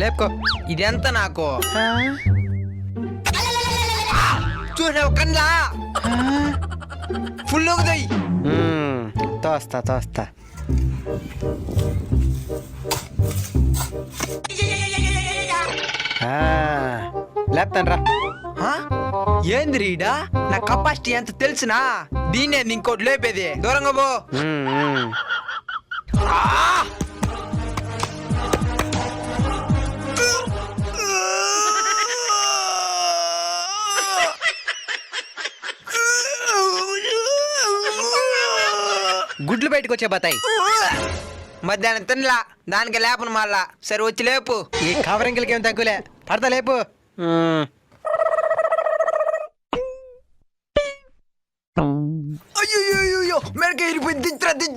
లేపుకో. ఇదెంత నాకు ఆ, చూసావు కన్లా ఫుల్ దొయ్యి. తోస్తా లేపుతాను రా. ఏంది రీడా నా కెపాసిటీ ఎంత తెలుసునా? దీన్నే ఇంకోటి లేపేది. దూరంగా పో. ఆ! గుడ్లు బయటకు వచ్చే బతాయి. మధ్యాహ్నం తినలా, దానికి లేపను మళ్ళా. సరే వచ్చి లేపు. ఈ కవరింకలకి ఏం తక్కువలే, పడతా లేపు. అయ్యో మెడక ఇరిపోయింది. దించరా